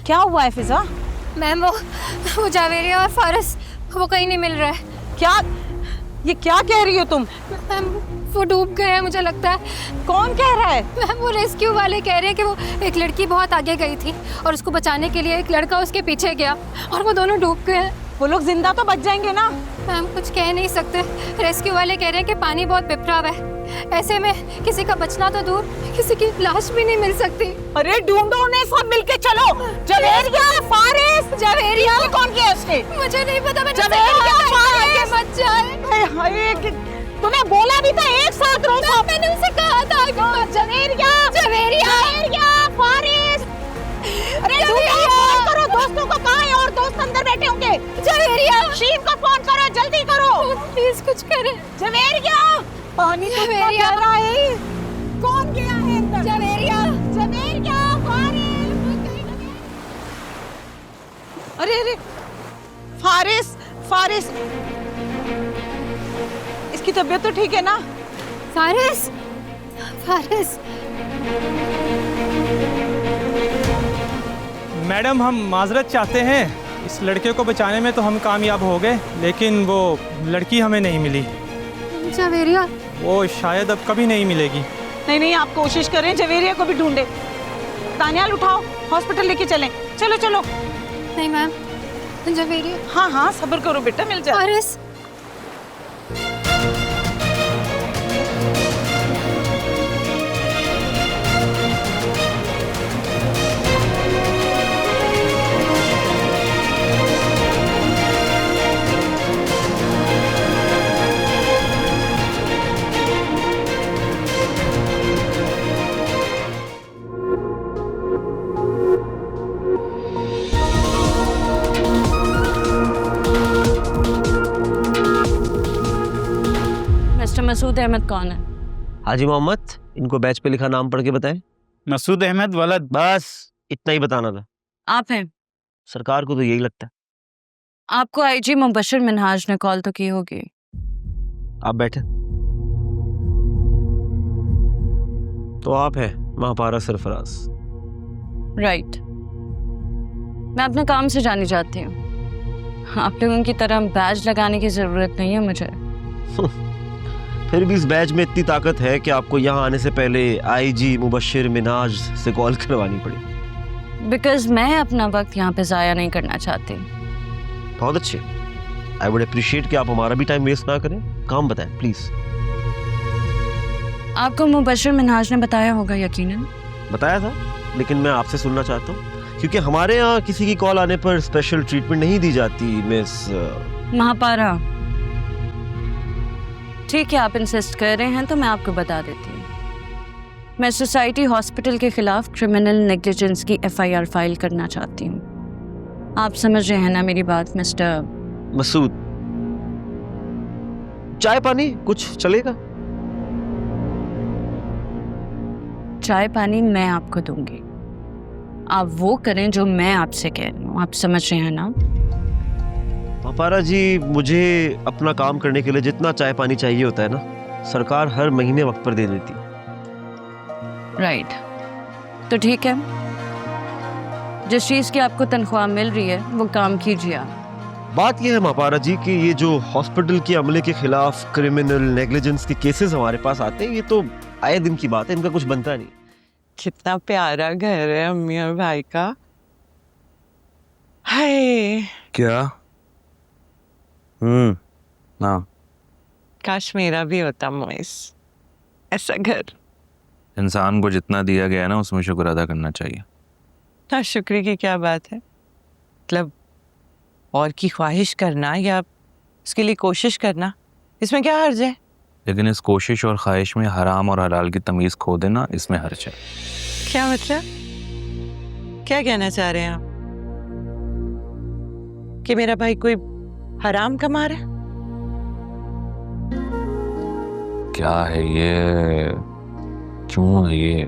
क्या हुआ है फिजा? मैम वो जावेरिया और फारिस वो कहीं नहीं मिल रहा है। क्या ये क्या कह रही हो तुम? मैम वो डूब गए हैं मुझे लगता है। कौन कह रहा है? मैम वो रेस्क्यू वाले कह रहे हैं कि वो एक लड़की बहुत आगे गई थी और उसको बचाने के लिए एक लड़का उसके पीछे गया और वो दोनों डूब गए हैं। वो लोग जिंदा तो बच जाएंगे ना? मैम कुछ कह नहीं सकते। रेस्क्यू वाले कह रहे हैं कि पानी बहुत बिपराव है, ऐसे में किसी का बचना तो दूर किसी की लाश भी नहीं मिल सकती। अरे ढूंढो उन्हें, सब मिलके चलो। जवेरिया, फारिस, जावेरिया कौन किया उसने? मुझे नहीं पता। मैंने जावेरिया, फारिस मत जाए। हाय, तूने बोला भी था एक साथ रहो सब। मैंने उसे कहा था कि जवेरिया, जवेरिया, फारिस। अरे ढूंढो, फोन करो दोस्तों को, कहाँ है और दोस्त अंदर बैठे होंगे। जावेरिया शीम को फोन करो, जल्दी करो। प्लीज कुछ करें। जवेरिया, पानी तो इतना जवेरिया। गहरा है। कौन गया है अंदर? जावेरिया, जवेरिया, फारिस। अरे अरे, फारिस, फारिस, इसकी तबीयत तो ठीक है ना? फारिस, फारिस। मैडम हम माजरत चाहते हैं, इस लड़के को बचाने में तो हम कामयाब हो गए, लेकिन वो लड़की हमें नहीं मिली। जावेरिया वो शायद अब कभी नहीं मिलेगी। नहीं नहीं, आप कोशिश करें, जवेरिया को भी ढूंढे। तानियाल उठाओ, हॉस्पिटल लेके चलें। चलो चलो। नहीं मैम, जावेरिया। हाँ हाँ, सब्र करो बेटा, मिल जाए। फारिस। मिस्टर मसूद अहमद कौन है? हाजी मोहम्मद, इनको बैच पे लिखा नाम पढ़ के बताएं। मसूद अहमद वलद। बस इतना ही बताना था। आप हैं? सरकार को तो यही लगता है। आपको आईजी मुबशर मिनहाज ने कॉल तो की होगी। आप बैठे। तो आप हैं महापारा सरफराज। राइट। मैं अपने काम से जानी चाहती हूँ। आप लोगों की तरह बैज लगाने की जरूरत नहीं है मुझे। फिर भी इस बैच में इतनी ताकत है कि आपको यहाँ आने से पहले आईजी मुबशर मिनहाज से कॉल करवानी पड़ी। बिकॉज मैं अपना वक्त यहाँ पे ज़ाया नहीं करना चाहती। बहुत अच्छे। आई वुड अप्रिशिएट कि आप हमारा भी टाइम वेस्ट ना करें। काम बताएं प्लीज। आपको मुबशर मिनहाज ने बताया होगा यकीनन। बताया था, लेकिन मैं आपसे सुनना चाहता हूँ क्योंकि हमारे यहाँ किसी की कॉल आने पर स्पेशल ट्रीटमेंट नहीं दी जाती मिस महापारा। ठीक है, आप इंसिस्ट कर रहे हैं तो मैं आपको बता देती हूँ। मैं सोसाइटी हॉस्पिटल के खिलाफ क्रिमिनल नेग्लिजेंस की एफआईआर फाइल करना चाहती हूँ। आप समझ रहे हैं ना मेरी बात मिस्टर मसूद? चाय पानी कुछ चलेगा? चाय पानी मैं आपको दूंगी, आप वो करें जो मैं आपसे कह रही हूँ। आप समझ रहे हैं ना? महापारा जी, मुझे अपना काम करने के लिए जितना चाय पानी चाहिए होता है ना, सरकार हर महीने वक्त पर दे देती है। राइट, तो ठीक है, जिस चीज़ की आपको तनख्वाह मिल रही है वो काम कीजिए आप। बात यह है महापारा जी कि ये जो हॉस्पिटल के अमले के खिलाफ क्रिमिनल नेग्लिजेंस के केसेस हमारे पास आते हैं, ये तो आए दिन की बात है, इनका कुछ बनता नहीं। कितना प्यारा घर है अम्मी और भाई का। हाय, क्या? हाँ, काश मेरा भी होता मोइस ऐसा घर। इंसान को जितना दिया गया है ना, उसमें शुक्र अदा करना चाहिए। ना शुक्र की क्या बात है? मतलब और की ख्वाहिश करना या उसके लिए कोशिश करना, इसमें क्या हर्ज है? लेकिन इस कोशिश और ख्वाहिश में हराम और हलाल की तमीज़ खो देना, इसमें हर्ज है। क्या मतलब? क्या कहना चाह रहे हैं आप? कि मेरा भाई कोई हराम कमा रहा है? क्या है ये? क्यों है ये?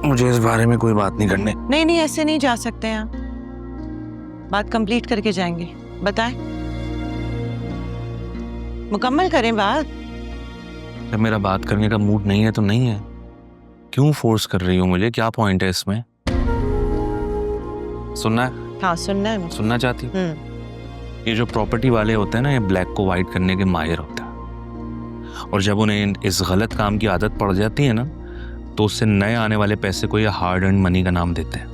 मुझे इस बारे में कोई बात नहीं करनी। नहीं नहीं, ऐसे नहीं जा सकते हैं आप। बात कंप्लीट करके जाएंगे। बताएं, मुकम्मल करें बात। जब मेरा बात करने का मूड नहीं है तो नहीं है। क्यों फोर्स कर रही हो मुझे? क्या पॉइंट है इसमें? सुनना है? हाँ सुनना है मुझे। सुनना चाहती हूँ? ये जो प्रॉपर्टी वाले होते हैं ना, ये ब्लैक को वाइट करने के माहिर होते हैं, और जब उन्हें इस गलत काम की आदत पड़ जाती है ना, तो उससे नए आने वाले पैसे को ये हार्ड अर्न मनी का नाम देते हैं।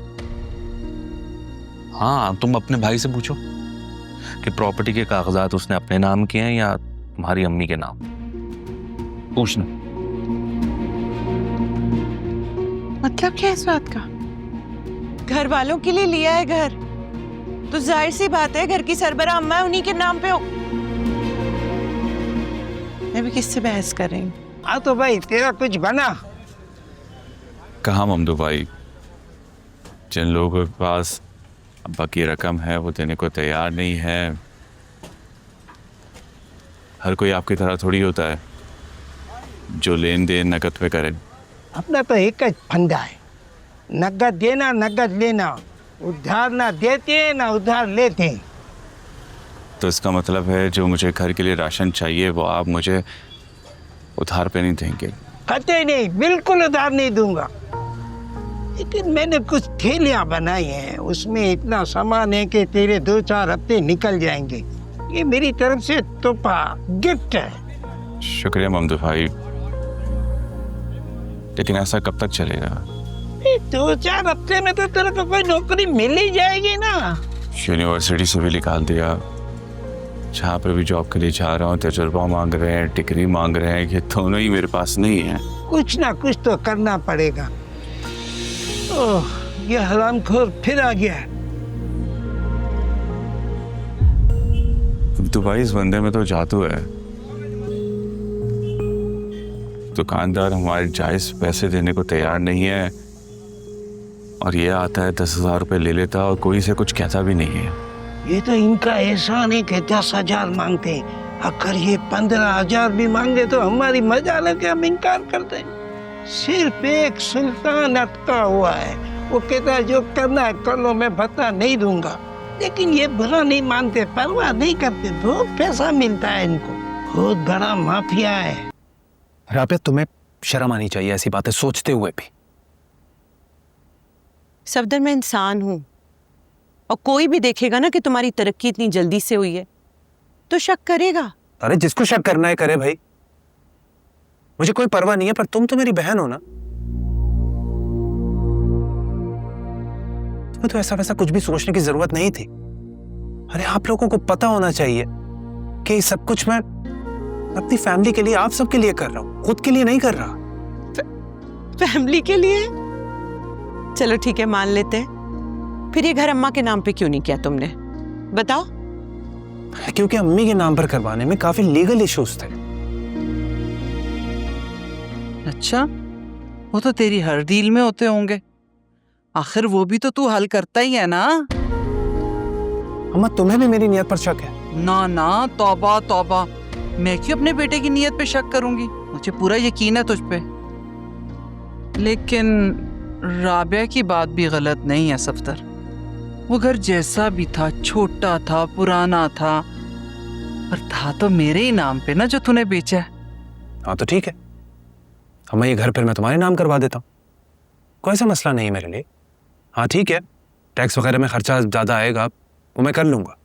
हाँ, तुम अपने भाई से पूछो कि प्रॉपर्टी के कागजात उसने अपने नाम किए हैं या तुम्हारी अम्मी के नाम। पूछना। मतलब क्या इस बात का? घर वालों के लिए लिया है घर, तो जाहिर सी बात है घर की सरबराह अम्मा उन्हीं के नाम पे हो। मैं भी किससे बहस कर रही हूँ? हाँ तो भाई तेरा कुछ बना? कहाँ ममदू भाई, जिन लोगों के पास अब्बा की रकम है वो देने को तैयार नहीं है। हर कोई आपकी तरह थोड़ी होता है जो लेन देन नकद पे करे। अपना तो एक ही फंदा है, नगद देना नगद लेना, उधार ना देते ना उधार लेते। तो इसका मतलब है जो मुझे घर के लिए राशन चाहिए वो आप मुझे उधार पे नहीं देंगे? कतई नहीं, बिल्कुल उधार नहीं दूंगा। लेकिन मैंने कुछ थैलियां बनाई हैं, उसमें इतना सामान है कि तेरे 2-4 हफ्ते निकल जाएंगे। ये मेरी तरफ से तोहफा गिफ्ट है। शुक्रिया ममदू भाई, लेकिन ऐसा कब तक चलेगा? 2-4 हफ्ते में तो तेरे को कोई नौकरी मिल ही जाएगी ना। यूनिवर्सिटी से भी निकाल दिया, जहाँ पे भी जॉब के लिए जा रहा हूँ तजुर्बा मांग रहे हैं, डिग्री मांग रहे हैं, ये दोनों ही मेरे पास नहीं है। कुछ ना कुछ तो करना पड़ेगा। ओह, ये हरामखोर फिर आ गया। तो भाई इस बंदे में तो जादू है। दुकानदार हमारे जायज पैसे देने को तैयार नहीं है, और ये आता है 10,000 रुपये ले लेता और कोई से कुछ कहता भी नहीं है। ये तो इनका एहसान है कि 10,000 मांगते हैं। अगर ये 15,000 भी मांगे तो हमारी मजा लेके हम इनकार कर दें। सिर्फ एक सुल्तान अटका हुआ है, वो कहता है जो करना है कर लो, मैं भत्ता नहीं दूंगा। लेकिन ये बुरा नहीं मानते, परवाह नहीं करते, बहुत पैसा मिलता है इनको, बहुत बड़ा माफिया है। राबिया, तुम्हें शर्म आनी चाहिए ऐसी बातें सोचते हुए भी। सफदर, मैं इंसान हूँ, और कोई भी देखेगा ना कि तुम्हारी तरक्की इतनी जल्दी से हुई है तो शक करेगा। अरे जिसको शक करना है करे भाई, मुझे कोई परवाह नहीं है, पर तुम तो मेरी बहन हो ना। तुम्हें तो ऐसा वैसा कुछ भी सोचने की जरूरत नहीं थी। अरे आप लोगों को पता होना चाहिए कि सब कुछ मैं अपनी फैमिली के लिए, आप सबके लिए कर रहा हूं, खुद के लिए नहीं कर रहा। फैमिली के लिए? चलो ठीक है, मान लेते हैं। फिर ये घर अम्मा के नाम पे क्यों नहीं किया तुमने, बताओ? क्योंकि अम्मी के नाम पर करवाने में काफी लीगल इश्यूज थे। अच्छा, वो तो तेरी हर डील में होते होंगे, आखिर वो भी तो तू हल करता ही है ना। अम्मा, तुम्हें भी मेरी नियत पर शक है? ना ना, तौबा तौबा, मैं क्यों अपने बेटे की नियत पे शक करूंगी, मुझे पूरा यकीन है तुझ पे। लेकिन राबिया की बात भी गलत नहीं है सफदर। वो घर जैसा भी था, छोटा था, पुराना था, पर था तो मेरे ही नाम पे ना जो तूने बेचा है। हाँ तो ठीक है अम्मा, ये घर फिर मैं तुम्हारे नाम करवा देता हूँ, कोई सा मसला नहीं मेरे लिए। हाँ ठीक है, टैक्स वगैरह में खर्चा ज़्यादा आएगा वो मैं कर लूँगा,